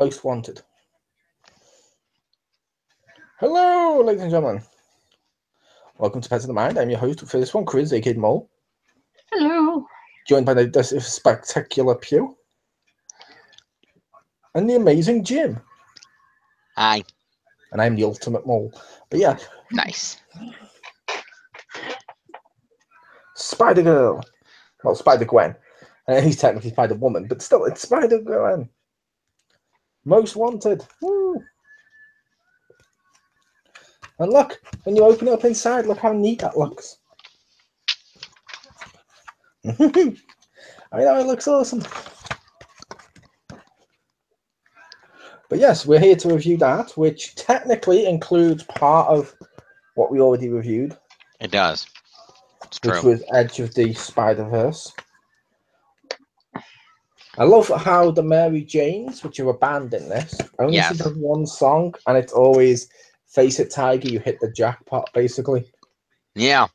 Most Wanted. Hello, ladies and gentlemen. Welcome to Pets of the Mind. I'm your host for this one, Chriz, aka the Mole. Hello. Joined by the spectacular Pew. And the amazing Jim. Hi. And I'm the ultimate mole. But yeah. Nice. Spider-Girl. Well, Spider-Gwen. He's technically Spider-Woman, but still, it's Spider-Gwen. Most Wanted. Woo. And look, when you open it up inside, look how neat that looks. I know, it looks awesome. But yes, we're here to review that, which technically includes part of what we already reviewed. It does. It's true. Which was Edge of the Spider-Verse. I love how the Mary Janes, which are a band in this, only seem to have one song, and it's always "Face It, Tiger, you hit the jackpot," basically. Yeah.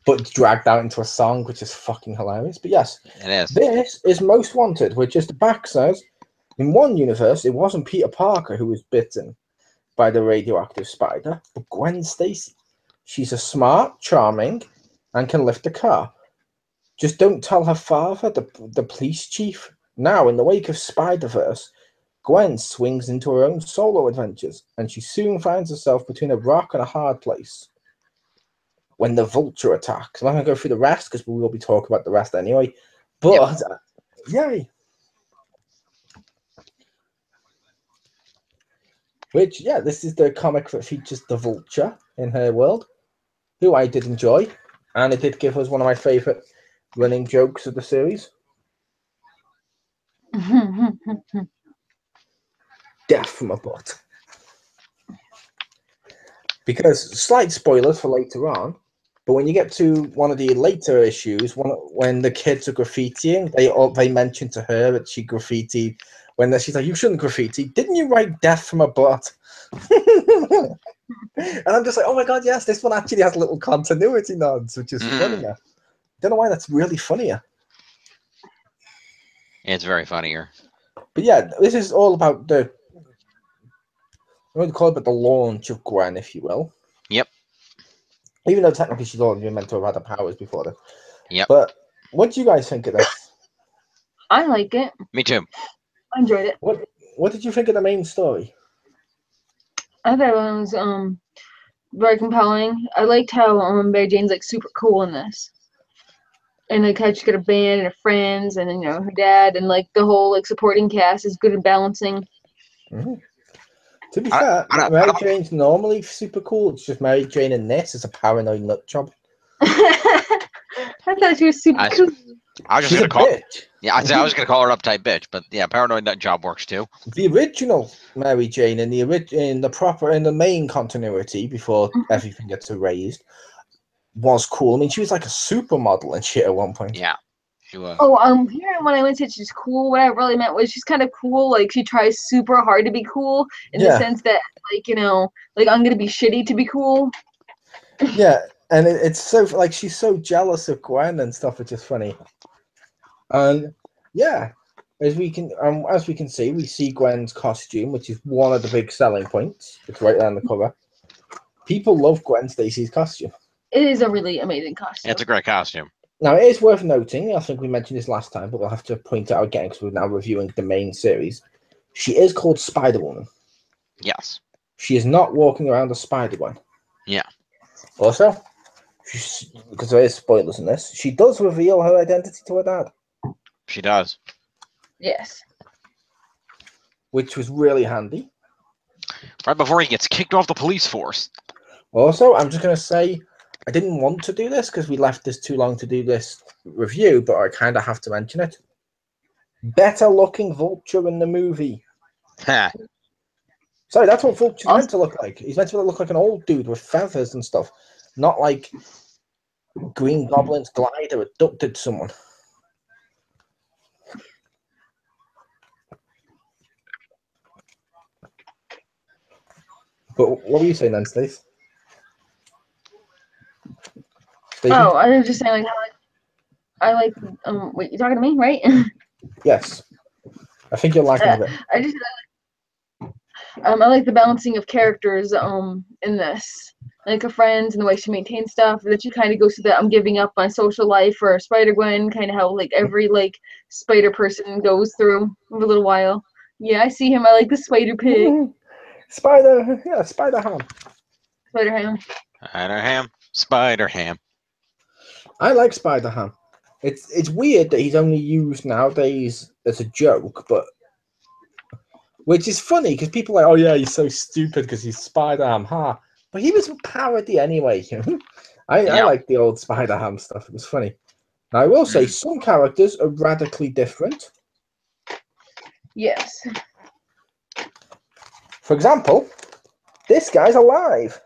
But dragged out into a song, which is fucking hilarious. But yes, it is. This is Most Wanted, which, as the back says, in one universe, it wasn't Peter Parker who was bitten by the radioactive spider, but Gwen Stacy. She's a smart, charming, and can lift a car. Just don't tell her father, the police chief. Now, in the wake of Spider-Verse, Gwen swings into her own solo adventures, and she soon finds herself between a rock and a hard place. When the Vulture attacks. I'm not going to go through the rest, because we will be talking about the rest anyway. But, yay! Which, yeah, this is the comic that features the Vulture in her world, who I did enjoy, and it did give us one of my favourite running jokes of the series. Death from a butt. Because, slight spoilers for later on, but when you get to one of the later issues, when the kids are graffitiing, they mention to her that she graffitied. When she's like, "You shouldn't graffiti. Didn't you write death from a butt?" And I'm just like, oh my god, yes, this one actually has little continuity nods, which is funnier. Don't know why that's really funnier. It's very funnier. But yeah, this is all about I'm going to call it the launch of Gwen, if you will. Yep. Even though technically she's already been meant to have had her powers before this. Yep. But what do you guys think of this? I like it. Me too. I enjoyed it. What did you think of the main story? I thought it was very compelling. I liked how Mary Jane's like super cool in this. And like how she's got a band and her friends and then, her dad and like the whole like supporting cast is good at balancing. Mm-hmm. To be fair, Mary Jane's normally super cool. It's just Mary Jane in this is a paranoid nut job. I thought she was super cool. I was just gonna call bitch. Yeah, I was gonna call her uptight bitch, but yeah, paranoid nut job works too. The original Mary Jane in the main continuity before everything gets erased was cool. I mean, she was like a supermodel and shit at one point. Yeah, she was. Oh, here when I went to she's cool, what I really meant was she's kind of cool. Like she tries super hard to be cool in the sense that like I'm gonna be shitty to be cool. Yeah, and it's so like she's so jealous of Gwen and stuff, which is funny. And yeah, as we can see, we see Gwen's costume, which is one of the big selling points. It's right there on the cover. People love Gwen Stacy's costume. It is a really amazing costume. It's a great costume. Now, it is worth noting, I think we mentioned this last time, but we'll have to point it out again because we're now reviewing the main series. She is called Spider-Woman. Yes. She is not walking around as Spider-Gwen. Yeah. Also, because there is spoilers in this, she does reveal her identity to her dad. She does. Yes. Which was really handy. Right before he gets kicked off the police force. Also, I'm just going to say, I didn't want to do this because we left this too long to do this review, but I kind of have to mention it. Better looking Vulture in the movie. Sorry, that's what Vulture's meant to look like. He's meant to look like an old dude with feathers and stuff. Not like Green Goblin's glider abducted someone. But what were you saying then, Stacey? Oh, I was just saying, like, how I like, wait, you're talking to me, right? Yes. I think you're liking it. I just I like the balancing of characters in this. Like her friends and the way she maintains stuff, that she kind of goes through that I'm giving up my social life for Spider-Gwen, kind of how like every like spider person goes through for a little while. Yeah, I see him. I like the spider pig. Spider, yeah, Spider-Ham. Spider-Ham. Spider-Ham. I like Spider-Ham. It's weird that he's only used nowadays as a joke, but which is funny because people are like, oh yeah, he's so stupid because he's Spider-Ham, ha. But he was a parody anyway. I like the old Spider-Ham stuff. It was funny. Now I will say some characters are radically different. Yes. For example, this guy's alive.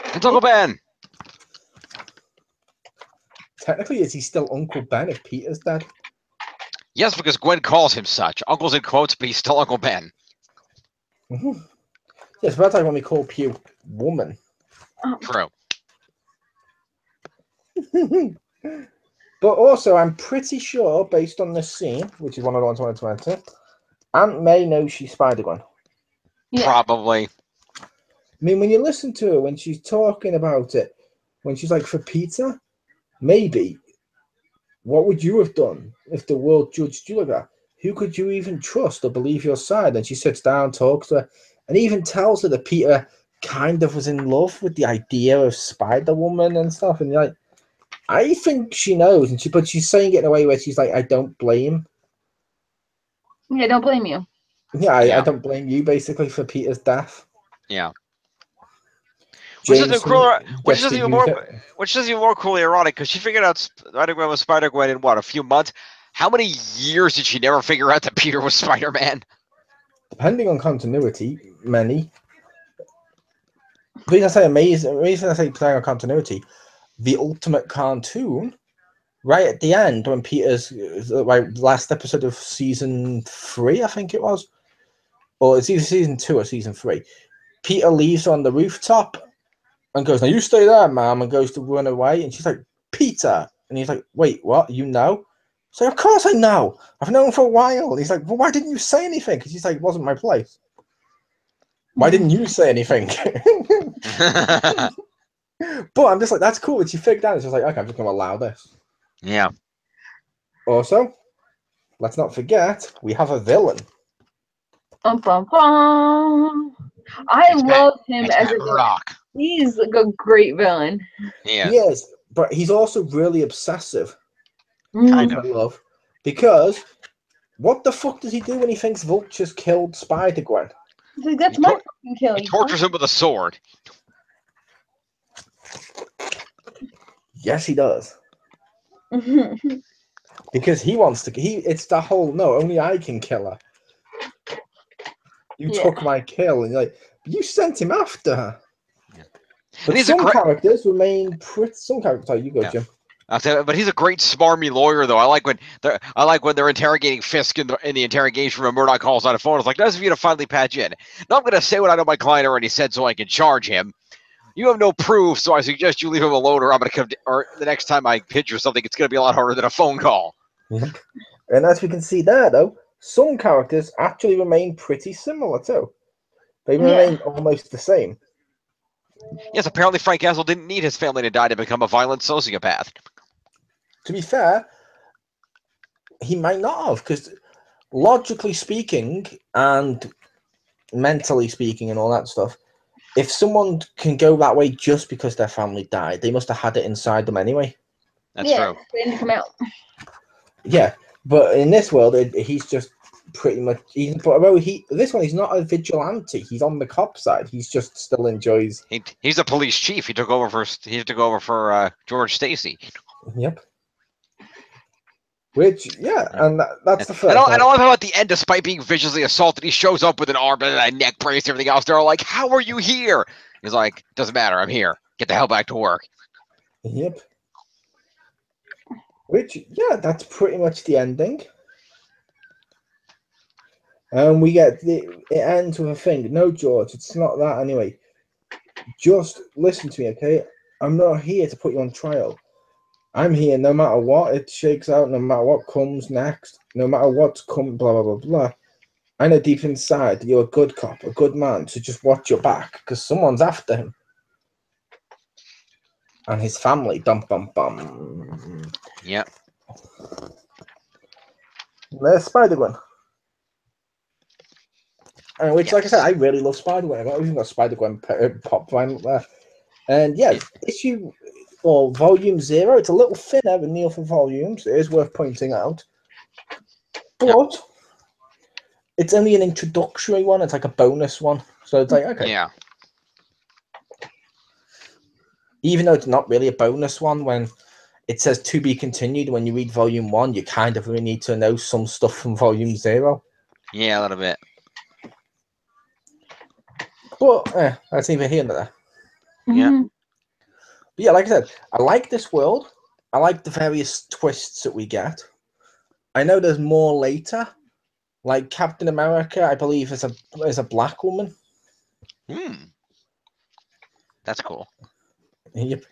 It's Uncle Ben. Technically, is he still Uncle Ben if Peter's dead? Yes, because Gwen calls him such. Uncle's in quotes, but he's still Uncle Ben. Yes, but that's like when we call Pew woman. True. But also, I'm pretty sure, based on this scene, which is one of the ones I wanted to enter, Aunt May knows she's Spider-Gwen. Yeah. Probably. I mean, when you listen to her, when she's talking about it, when she's like, for Peter, maybe, what would you have done if the world judged you like that? Who could you even trust or believe your side? And she sits down, talks to her, and even tells her that Peter kind of was in love with the idea of Spider-Woman and stuff. And you're like, I think she knows, but she's saying it in a way where she's like, I don't blame. Yeah, don't blame you. Yeah, I don't blame you, basically, for Peter's death. Yeah. Which is even more cruelly ironic because she figured out Spider-Gwen was Spider-Gwen in what, a few months? How many years did she never figure out that Peter was Spider-Man? Depending on continuity, many. The reason I say amazing, the reason I say playing on continuity, the ultimate cartoon, right at the end when Peter's last episode of season 3, I think it was, or it's either season 2 or season 3. Peter leaves on the rooftop and goes, "Now you stay there, ma'am," and goes to run away, and she's like, "Peter," and he's like, "Wait, what? You know?" So of course I know. I've known for a while. And he's like, "Well, why didn't you say anything?" Because he's like, "It wasn't my place." Why didn't you say anything? But I'm just like, that's cool. And she figured out, it's just like, okay, I'm just going to allow this. Yeah. Also, let's not forget, we have a villain. I love him as a villain. He's a great villain. Yeah. He is, but he's also really obsessive. Kind of. I love. Because what the fuck does he do when he thinks Vulture's killed Spider-Gwen? He's like, that's my fucking kill. He tortures him with a sword. Yes, he does. Because he wants to. It's the whole, no, only I can kill her. You took my kill, and you're like, you sent him after her. Yeah. But some characters remain pretty. Some characters, sorry, you go, Jim. But he's a great smarmy lawyer, though. I like when they're interrogating Fisk in the interrogation room. Murdoch calls on the phone. It's like, nice of you to finally patch in. Now I'm going to say what I know my client already said, so I can charge him. You have no proof, so I suggest you leave him alone, or I'm going to come. Or the next time I pitch you something, it's going to be a lot harder than a phone call. Yep. And as we can see there, though, some characters actually remain pretty similar too. They remain almost the same. Yes, apparently Frank Castle didn't need his family to die to become a violent sociopath. To be fair, he might not have, because logically speaking and mentally speaking and all that stuff, if someone can go that way just because their family died, they must have had it inside them anyway. That's true. They didn't come out. Yeah, but in this world, he's just pretty much. Although this one, he's not a vigilante. He's on the cop side. He's just still enjoys. He's a police chief. He took over for George Stacy. Yep. Which, and that's the first. And I love how at the end, despite being viciously assaulted, he shows up with an arm and a neck brace and everything else. They're all like, "How are you here?" He's like, "Doesn't matter. I'm here. Get the hell back to work." Yep. Which, that's pretty much the ending. And we get it ends with a thing. No, George, it's not that anyway. Just listen to me, okay? I'm not here to put you on trial. I'm here no matter what it shakes out, no matter what comes next, no matter what's come, blah, blah, blah, blah. I know deep inside that you're a good cop, a good man, so just watch your back, because someone's after him. And his family, bum, bum, bum. Yep. There's Spider-Gwen. Which, like I said, Yes. I really love Spider-Gwen. I've even got Spider-Gwen pop vinyl there. And yeah, volume 0, it's a little thinner than the other volumes. It is worth pointing out. But it's only an introductory one. It's like a bonus one. So it's like, okay. Yeah. Even though it's not really a bonus one, when it says to be continued, when you read volume 1, you kind of really need to know some stuff from volume 0. Yeah, a little bit. But that's neither here nor there. Yeah. Mm-hmm. But yeah, like I said, I like this world. I like the various twists that we get. I know there's more later. Like Captain America, I believe, is a black woman. That's cool. Yep.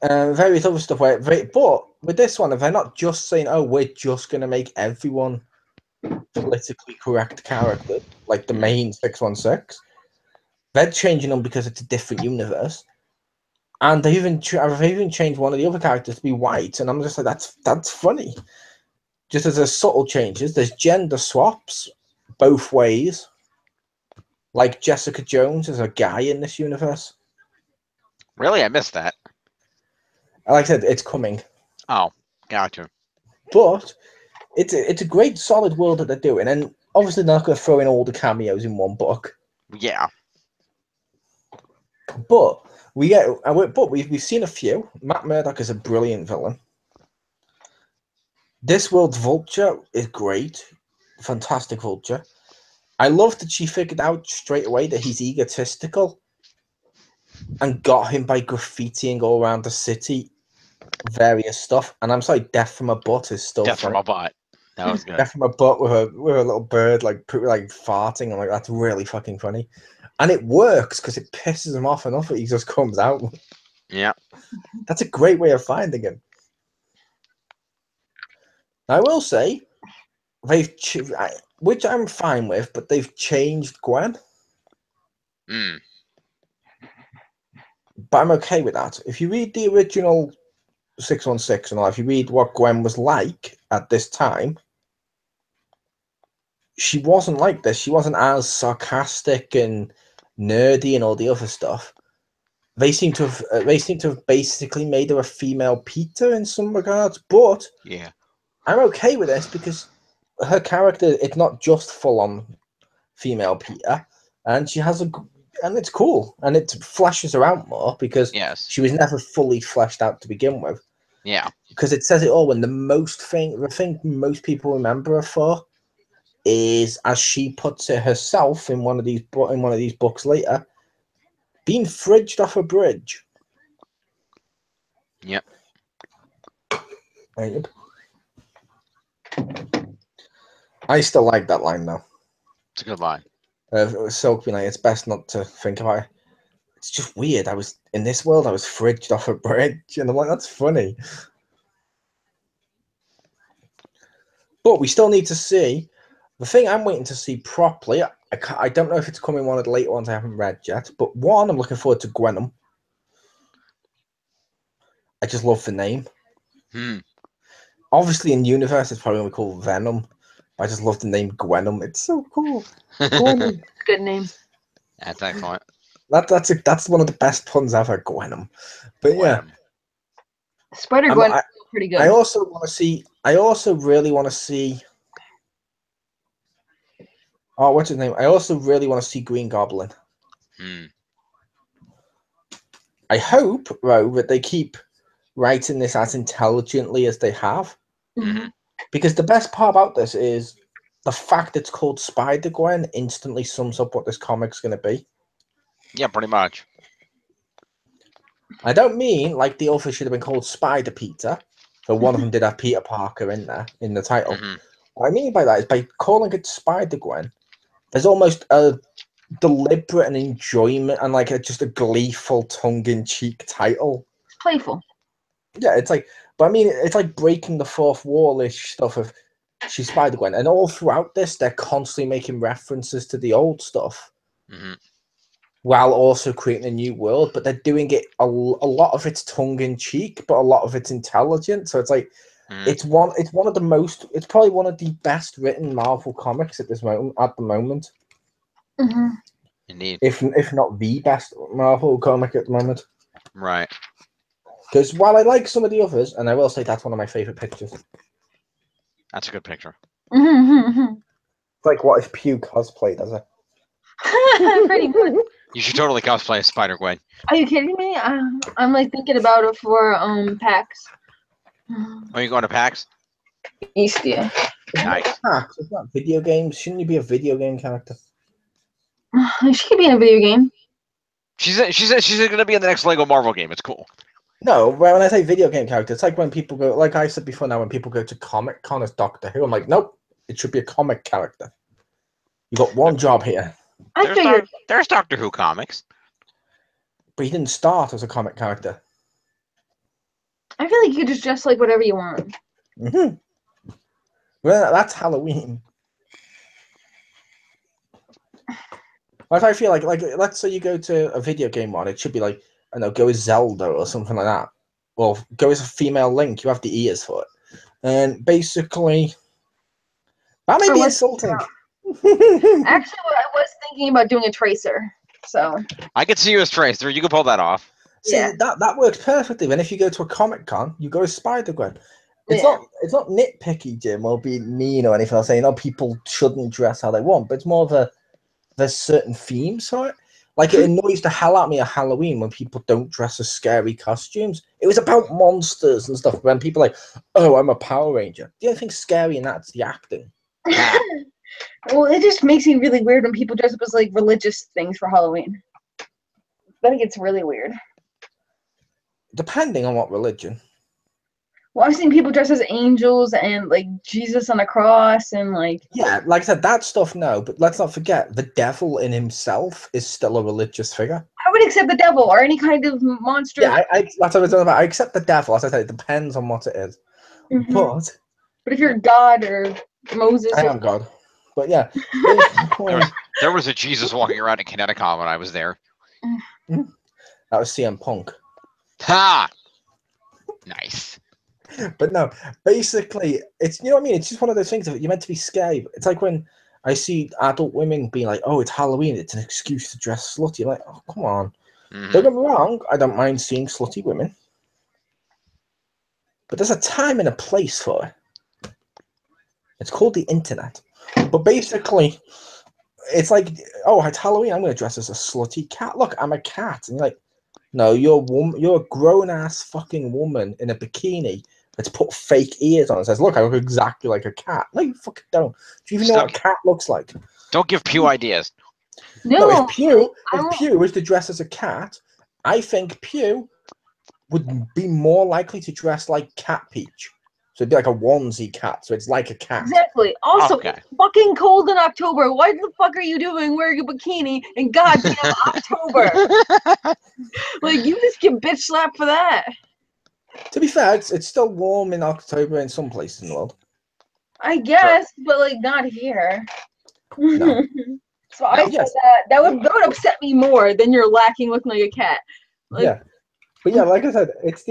Various other stuff. But with this one, if they're not just saying, "Oh, we're just going to make everyone politically correct character," like the main 616, they're changing them because it's a different universe. And they've even changed one of the other characters to be white, and I'm just like, that's funny. Just as there's subtle changes, there's gender swaps both ways. Like Jessica Jones is a guy in this universe. Really? I missed that. Like I said, it's coming. Oh, gotcha. But it's a great solid world that they're doing, and obviously they're not going to throw in all the cameos in one book. Yeah. But we've seen a few. Matt Murdock is a brilliant villain. This world's Vulture is great, fantastic Vulture. I love that she figured out straight away that he's egotistical, and got him by graffitiing all around the city, various stuff. And I'm sorry, Death from a Butt is still Death from funny. a butt. That was good. Death from a Butt with a little bird like farting. I'm like, that's really fucking funny. And it works because it pisses him off enough that he just comes out. Yeah. That's a great way of finding him. I will say, which I'm fine with, but they've changed Gwen. But I'm okay with that. If you read the original 616 and all, if you read what Gwen was like at this time, she wasn't like this. She wasn't as sarcastic and nerdy and all the other stuff. They seem to have basically made her a female Peter in some regards, but yeah, I'm okay with this because her character, it's not just full on female Peter, and she has and it's cool, and it flashes her out more because she was never fully fleshed out to begin with. Yeah, because it says it all. When the thing most people remember her for is, as she puts it herself in one of these books later, being fridged off a bridge. Yep. I still like that line though. It's a good line. Silk being like, it's best not to think about it. It's just weird. I was in this world. I was fridged off a bridge, and I'm like, that's funny. But we still need to see. The thing I'm waiting to see properly, I don't know if it's coming one of the later ones I haven't read yet, but one, I'm looking forward to Gwenum. I just love the name. Obviously, in universe, it's probably going to be called Venom. But I just love the name Gwenum. It's so cool. Gwenum. Good name. That's excellent. That's one of the best puns ever, Gwenum. But yeah. Spider-Gwen is pretty good. I also really want to see. Oh, what's his name? I also really want to see Green Goblin. I hope, though, that they keep writing this as intelligently as they have. Because the best part about this is the fact it's called Spider-Gwen instantly sums up what this comic's going to be. Yeah, pretty much. I don't mean like the author should have been called Spider-Peter, so one of them did have Peter Parker in there, in the title. What I mean by that is by calling it Spider-Gwen, there's almost a deliberate and enjoyment and like just a gleeful tongue-in-cheek title. Playful. Yeah, it's like, but I mean, it's like breaking the fourth wall-ish stuff of she's Spider-Gwen, and all throughout this, they're constantly making references to the old stuff Hmm. while also creating a new world. But they're doing it a lot of it's tongue-in-cheek, but a lot of it's intelligent. So it's like it's one of the most, it's probably one of the best written Marvel comics at this moment. At the moment, Indeed. if not the best Marvel comic at the moment. Right. Because while I like some of the others, and I will say that's one of my favorite pictures. That's a good picture. It's like, what if Pew cosplayed as it? Pretty much. You should totally cosplay as Spider-Gwen. Are you kidding me? I'm like thinking about it for PAX. Are you going to PAX? East, yeah. Nice. It's not video games. Shouldn't you be a video game character? She could be in a video game. She's going to be in the next Lego Marvel game. It's cool. No, when I say video game character, it's like when people go, like I said before now, when people go to Comic Con as Doctor Who, I'm like, nope, it should be a comic character. You got one job here. I figured. There's Doctor Who comics. But he didn't start as a comic character. I feel like you could just dress like whatever you want. Well, that's Halloween. Like, I feel like let's say you go to a video game one, it should be like, I don't know, go as Zelda or something like that. Well, go as a female Link. You have the ears for it. And basically, that may be insulting. Actually, I was thinking about doing a Tracer. So I could see you as Tracer. You can pull that off. See, yeah. that works perfectly. And if you go to a Comic Con, you go as Spider-Gwen. It's not nitpicky, Jim, or being mean or anything. I'm saying, oh, people shouldn't dress how they want, but it's more of there's certain themes for it. Like, it annoys the hell out of me at Halloween when people don't dress as scary costumes. It was about monsters and stuff. When people are like, oh, I'm a Power Ranger. The only thing scary in that's the acting. Well, it just makes me really weird when people dress up as like religious things for Halloween. I think it's really weird. Depending on what religion. Well, I've seen people dress as angels and like Jesus on a cross and like. Yeah, like I said, that stuff, no. But let's not forget, the devil in himself is still a religious figure. I would accept the devil or any kind of monster. Yeah, that's what I was talking about. I accept the devil. As I said, it depends on what it is. But if you're God or Moses, I am God. But yeah, there was a Jesus walking around in Connecticut when I was there. that was CM Punk. Ha! Nice. But no, basically, it's, you know what I mean? It's just one of those things that you're meant to be scared. It's like when I see adult women being like, oh, it's Halloween, it's an excuse to dress slutty. I'm like, oh, come on. Don't get me wrong, I don't mind seeing slutty women. But there's a time and a place for it. It's called the internet. But basically, it's like, oh, it's Halloween, I'm going to dress as a slutty cat. Look, I'm a cat. And you're like, no, you're a grown-ass fucking woman in a bikini that's put fake ears on and says, look, I look exactly like a cat. No, you fucking don't. Do you even know what a cat looks like? Don't give Pew ideas. No, if Pew was to dress as a cat, I think Pew would be more likely to dress like Cat Peach. So it'd be like a onesie cat, so it's like a cat. Exactly. Also, it's fucking cold in October. What the fuck are you doing wearing a bikini in goddamn October? Like, you just get bitch slapped for that. To be fair, it's still warm in October in some places in the world. I guess, but like not here. No. So I said that would upset me more than you're lacking looking like a cat. Like, yeah. But yeah, like I said, it's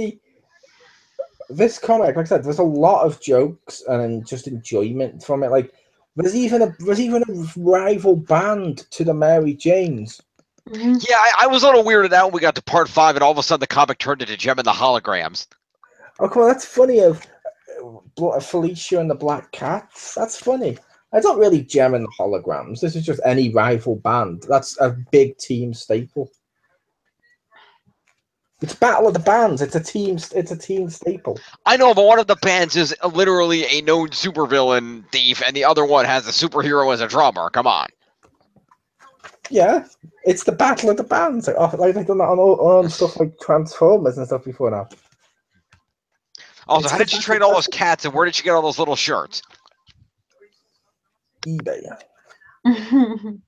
this comic, like I said, there's a lot of jokes and just enjoyment from it. Like, there's even a rival band to the Mary Janes. Yeah, I was a little weirded out when we got to part 5, and all of a sudden the comic turned into Gem and the Holograms. Oh, come on, that's funny. Of Felicia and the Black Cats. That's funny. It's not really Gem and the Holograms. This is just any rival band. That's a big team staple. It's Battle of the Bands. It's a team staple. I know, but one of the bands is literally a known supervillain thief, and the other one has a superhero as a drummer. Come on. Yeah, it's the Battle of the Bands. Like they've done that on stuff like Transformers and stuff before now. Also, how did you trade all those cats, and where did you get all those little shirts? eBay. I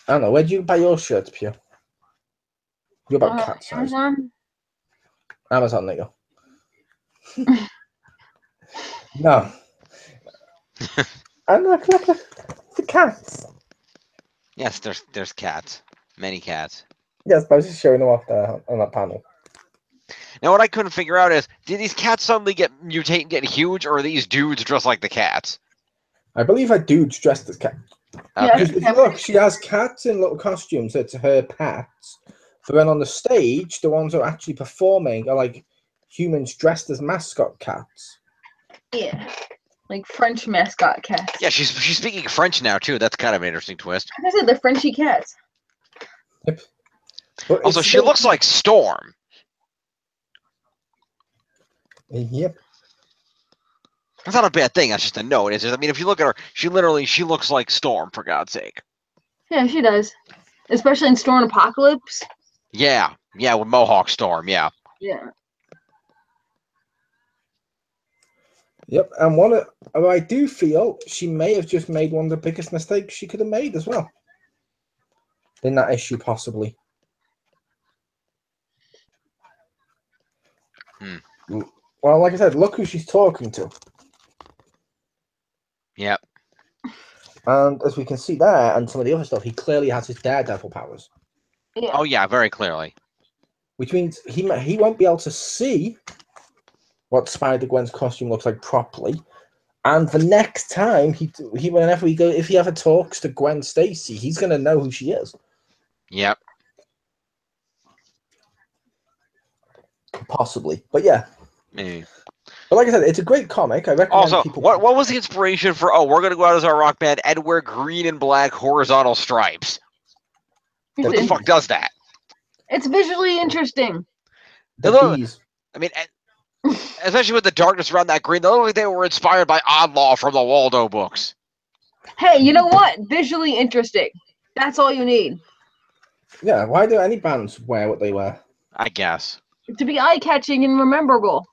don't know. Where'd you buy your shirts, Pio? You're about cat size. Amazon. Amazon, nigga. No. And look, the cats. Yes, there's cats. Many cats. Yes, I was just showing them off there on that panel. Now, what I couldn't figure out is, did these cats suddenly mutate and get huge, or are these dudes dressed like the cats? I believe a dude's dressed as cat. Yeah, Because if you look, she has cats in little costumes that's her pets. But then on the stage, the ones who are actually performing are like humans dressed as mascot cats. Yeah. Like French mascot cats. Yeah, she's speaking French now too. That's kind of an interesting twist. Like I said, they're Frenchy cats. Yep. But Also, she looks like Storm. Yep. That's not a bad thing. That's just a note. It's just, I mean, if you look at her, she looks like Storm, for God's sake. Yeah, she does. Especially in Storm Apocalypse. Yeah, with Mohawk Storm. Yeah. Yeah. Yep, and I do feel she may have just made one of the biggest mistakes she could have made as well. In that issue, possibly. Well, like I said, look who she's talking to. Yep. And as we can see there, and some of the other stuff, he clearly has his Daredevil powers. Yeah. Oh yeah, very clearly. Which means he won't be able to see what Spider-Gwen's costume looks like properly. And the next time if he ever talks to Gwen Stacy, he's gonna know who she is. Yep. Possibly, but yeah. Maybe. But like I said, it's a great comic. I recommend Also, people. what was the inspiration for? Oh, we're gonna go out as our rock band and wear green and black horizontal stripes. What the fuck does that? It's visually interesting. The bees. I mean, especially with the darkness around that green, they look like they were inspired by Oddlaw from the Waldo books. Hey, you know what? Visually interesting. That's all you need. Yeah, why do any bands wear what they wear? I guess. To be eye-catching and rememberable.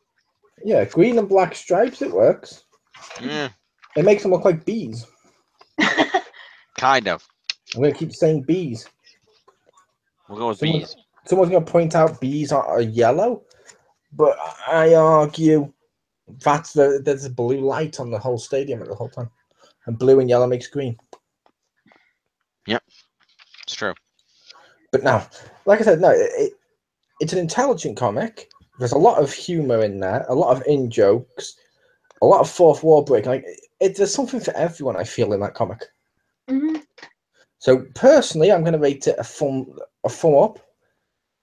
Yeah, green and black stripes, it works. Yeah. It makes them look like bees. Kind of. I'm going to keep saying bees. We'll go with bees. Someone's going to point out bees are yellow, but I argue there's a blue light on the whole stadium at the whole time. And blue and yellow makes green. Yep, it's true. But now, like I said, no, it's an intelligent comic. There's a lot of humor in there, a lot of in-jokes, a lot of fourth wall breaking. Like, there's something for everyone, I feel, in that comic. Mm-hmm. So personally, I'm going to rate it a thumb up,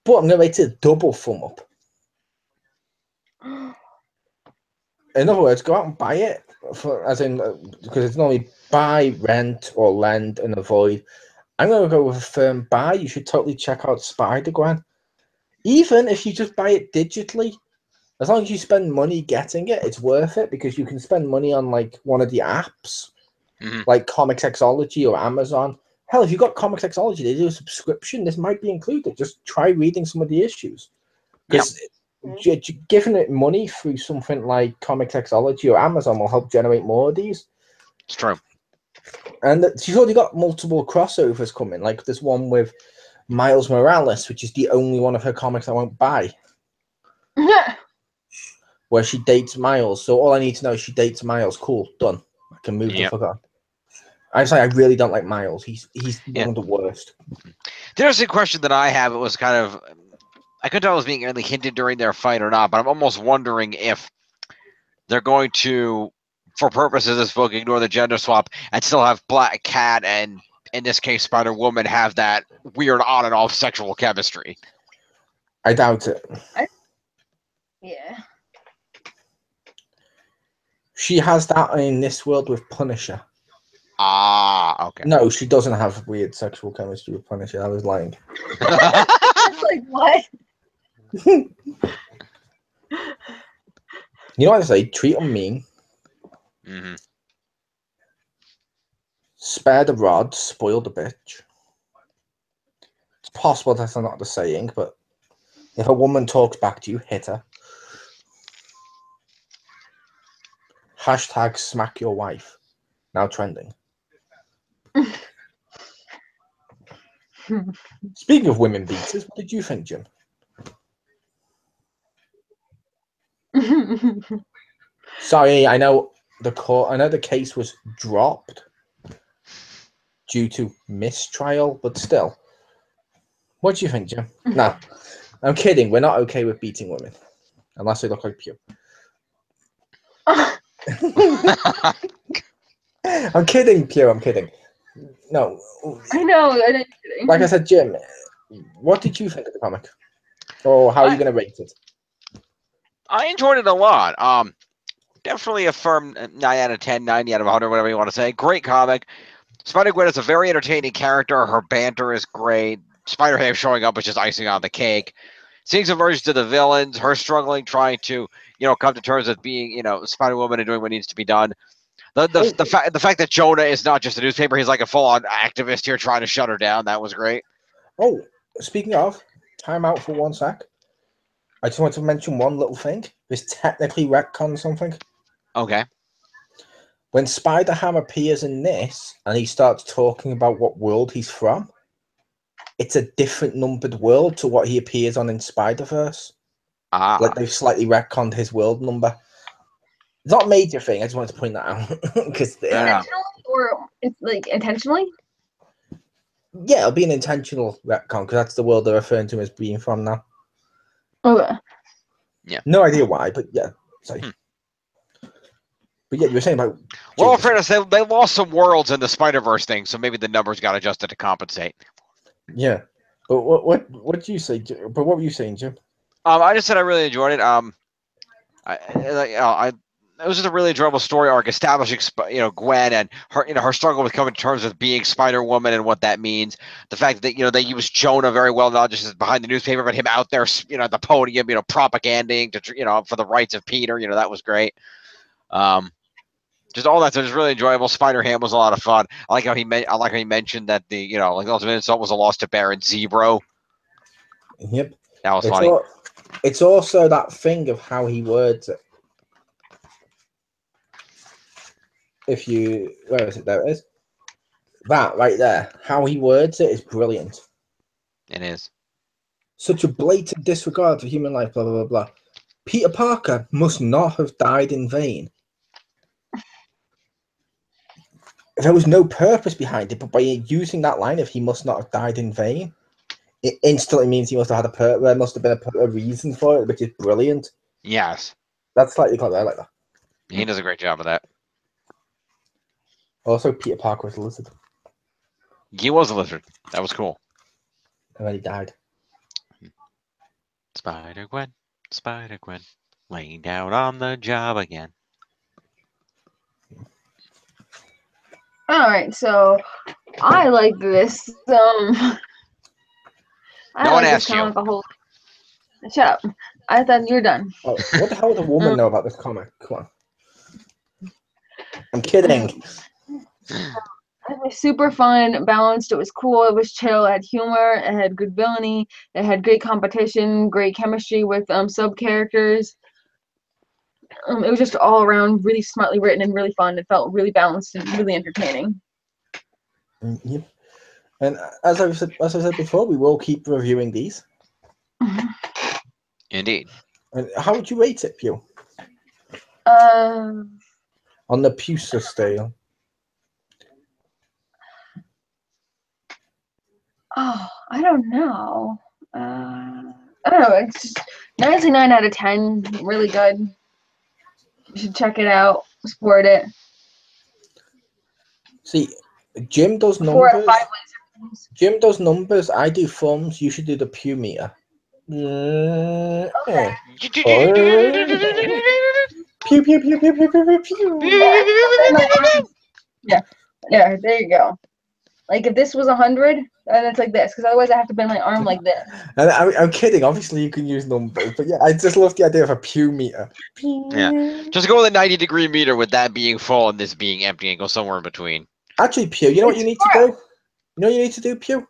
but I'm going to rate it a double thumb up. In other words, go out and buy it, because it's normally buy, rent, or lend and avoid. I'm going to go with a firm buy. You should totally check out Spider-Gwen. Even if you just buy it digitally, as long as you spend money getting it, it's worth it, because you can spend money on like one of the apps, like Comixology or Amazon. Hell, if you've got Comixology, they do a subscription. This might be included. Just try reading some of the issues. Because giving it money through something like Comixology or Amazon will help generate more of these. It's true. And she's already got multiple crossovers coming. Like there's one with Miles Morales, which is the only one of her comics I won't buy. Where she dates Miles. So all I need to know is she dates Miles. Cool, done. I can move the fuck on. I really don't like Miles. He's one of the worst. There's a question that I have. It was kind of, I couldn't tell if it was being really hinted during their fight or not, but I'm almost wondering if they're going to, for purposes of this book, ignore the gender swap and still have Black Cat and, in this case, Spider-Woman have that weird on and off sexual chemistry. I doubt it. Yeah. She has that in this world with Punisher. Ah, okay. No, she doesn't have weird sexual chemistry with Punisher. I was lying. Like, what? You know what I say? Treat them mean. Spare the rod, spoil the bitch. It's possible that's not the saying, but if a woman talks back to you, hit her. Hashtag smack your wife. Now trending. Speaking of women beaters, what did you think, Jim? Sorry, I know the case was dropped due to mistrial, but still. What do you think, Jim? No, I'm kidding. We're not okay with beating women. Unless they look like Pew. I'm kidding, Pew. I'm kidding. No. I know. I'm kidding. Like I said, Jim, what did you think of the comic? Or how are you going to rate it? I enjoyed it a lot. Definitely a firm 9 out of 10, 90 out of 100, whatever you want to say. Great comic. Spider-Gwen is a very entertaining character. Her banter is great. Spider-Ham showing up is just icing on the cake. Seeing some versions of the villains, her struggling, trying to, come to terms with being, Spider-Woman and doing what needs to be done. The fact that Jonah is not just a newspaper, he's like a full-on activist here trying to shut her down. That was great. Oh, speaking of, time out for 1 sec. I just want to mention one little thing. This technically retcons something. Okay. When Spider-Ham appears in this, and he starts talking about what world he's from, it's a different numbered world to what he appears on in Spider-Verse. Ah. Like they've slightly retconned his world number. It's not a major thing. I just wanted to point that out because Intentionally, or it's like intentionally. Yeah, it'll be an intentional retcon because that's the world they're referring to him as being from now. Okay. Yeah. No idea why, but yeah. Sorry. But yeah, you were saying about. Well, in fairness, they lost some worlds in the Spider-Verse thing, so maybe the numbers got adjusted to compensate. Yeah, but what do you say? But what were you saying, Jim? I just said I really enjoyed it. It was just a really enjoyable story arc establishing, Gwen and her, her struggle with coming to terms with being Spider-Woman and what that means. The fact that, they use Jonah very well, not just as behind the newspaper, but him out there, at the podium, propaganding to, for the rights of Peter. That was great. Just all that. So it was really enjoyable. Spider-Ham was a lot of fun. I like how he mentioned that the, like the ultimate insult was a loss to Baron Zebro. Yep. That was funny. It's also that thing of how he words it. If you, where is it? There it is. That right there, how he words it is brilliant. It is. Such a blatant disregard for human life, blah, blah, blah, blah. Peter Parker must not have died in vain. There was no purpose behind it, but by using that line of he must not have died in vain, it instantly means he must have had there must have been a reason for it, which is brilliant. Yes. That's slightly clever. I like that. He does a great job of that. Also, Peter Parker was a lizard. He was a lizard. That was cool. And then he died. Spider-Gwen, Spider-Gwen, laying down on the job again. All right, so I like this. No one asked you. Shut up. I thought you were done. Oh, what the hell would a woman know about this comic? Come on. I'm kidding. It was super fun, balanced. It was cool. It was chill. It had humor. It had good villainy. It had great competition, great chemistry with sub characters. It was just all around really smartly written and really fun. It felt really balanced and really entertaining. Yep. And as I said before, we will keep reviewing these. Indeed. And how would you rate it, Pew? On the Pusa scale. Oh, I don't know. I don't know. It's just 99 out of 10. Really good. You should check it out. Support it. See, Jim does 4 out of numbers. 5 Jim does numbers. I do thumbs. You should do the Pew meter. Okay. Pew, pew, pew, pew, pew, pew, pew. Yeah, there you go. Like if this was 100, then it's like this, because otherwise I have to bend my arm like this. And I'm kidding. Obviously, you can use numbers, but yeah, I just love the idea of a Pew meter. Yeah, just go with a 90-degree meter with that being full and this being empty, and go somewhere in between. Actually, Pew, you know what you need to do? You know what you need to do, Pew?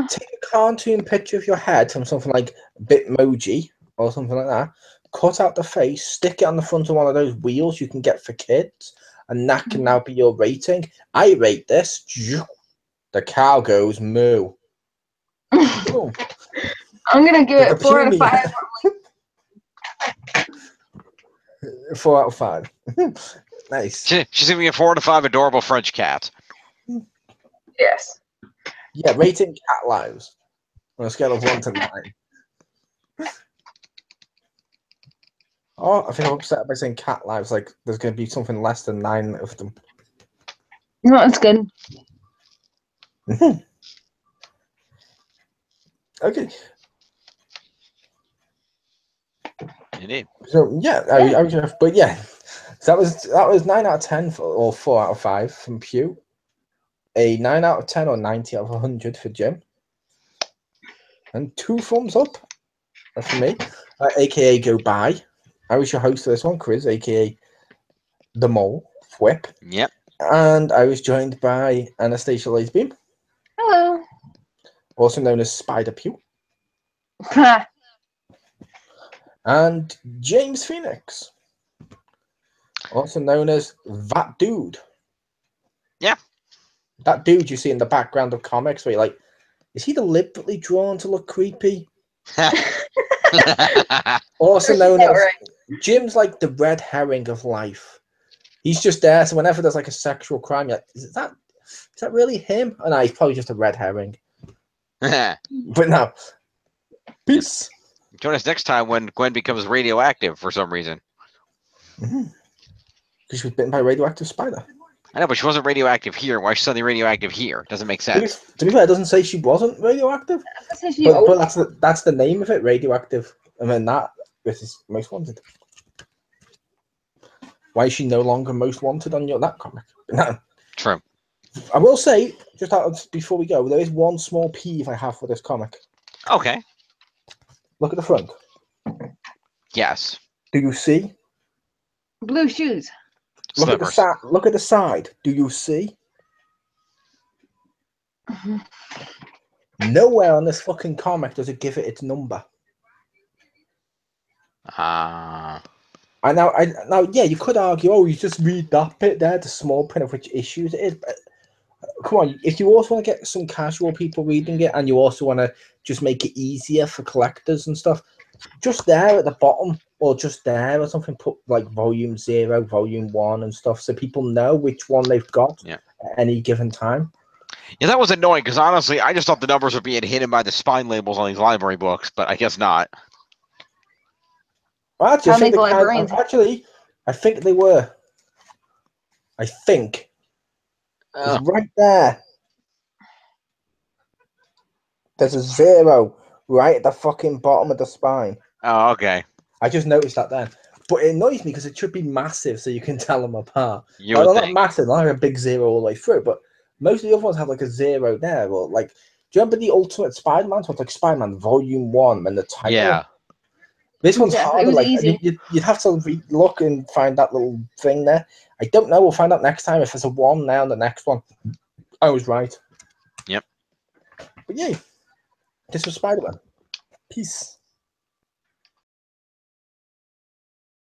Take a cartoon picture of your head from something like Bitmoji or something like that. Cut out the face, stick it on the front of one of those wheels you can get for kids, and that can now be your rating. I rate this. The cow goes moo. I'm gonna give it 4 out of 5. 4 out of 5. Nice. She's giving me a 4 out of 5 adorable French cat. Yes. Yeah, rating cat lives on a scale of 1 to 9. Oh, I think I'm upset by saying cat lives. Like, there's going to be something less than 9 of them. No, that's good. Okay. Indeed. So yeah, I was, but yeah, so that was 9 out of 10 or 4 out of 5 from Pew. A 9 out of 10 or 90 out of 100 for Jim. And 2 thumbs up for me, aka Go By. I was your host for this one, Chriz, aka the Mole, Whip. Yep. And I was joined by Anastasia Lazerbeam, Hello. also known as Spider Pew, and James Phoenix, also known as That Dude. Yeah. That dude you see in the background of comics where you're like, is he deliberately drawn to look creepy? Also known as Jim's like the red herring of life. He's just there, so whenever there's like a sexual crime, you're like, is that really him? Oh no, he's probably just a red herring. But no. Peace. Join us next time when Gwen becomes radioactive for some reason. Because she was bitten by a radioactive spider. I know, but she wasn't radioactive here. Why is she suddenly radioactive here? Doesn't make sense. To be fair, it doesn't say she wasn't radioactive. But that's the name of it, radioactive. And then that this is most wanted. Why is she no longer most wanted on that comic? No. True. I will say, just before we go, there is one small peeve I have for this comic. Okay. Look at the front. Yes. Do you see? Blue shoes. Look at the side. Look at the side. Do you see? Nowhere on this fucking comic does it give it its number. Now, yeah, you could argue, oh, you just read that bit there, the small print of which issues it is. But come on, if you also want to get some casual people reading it, and you also want to just make it easier for collectors and stuff, just there at the bottom, or just there or something, put like volume 0, volume 1 and stuff, so people know which one they've got at any given time. Yeah, that was annoying because honestly, I just thought the numbers were being hidden by the spine labels on these library books, but I guess not. Well, actually, I think they were. I think. Right there, there's a 0 right at the fucking bottom of the spine. Oh, okay. I just noticed that then. But it annoys me because it should be massive so you can tell them apart. Not massive, not like a big 0 all the way through, but most of the other ones have like a 0 there. Or like, do you remember the Ultimate Spider-Man? So it's like Spider-Man Volume 1 and the title. Yeah. This one's harder. It was like easy. You'd have to look and find that little thing there. I don't know. We'll find out next time if there's a 1 now on the next one. I was right. Yep. But yeah, this was Spider-Man. Peace.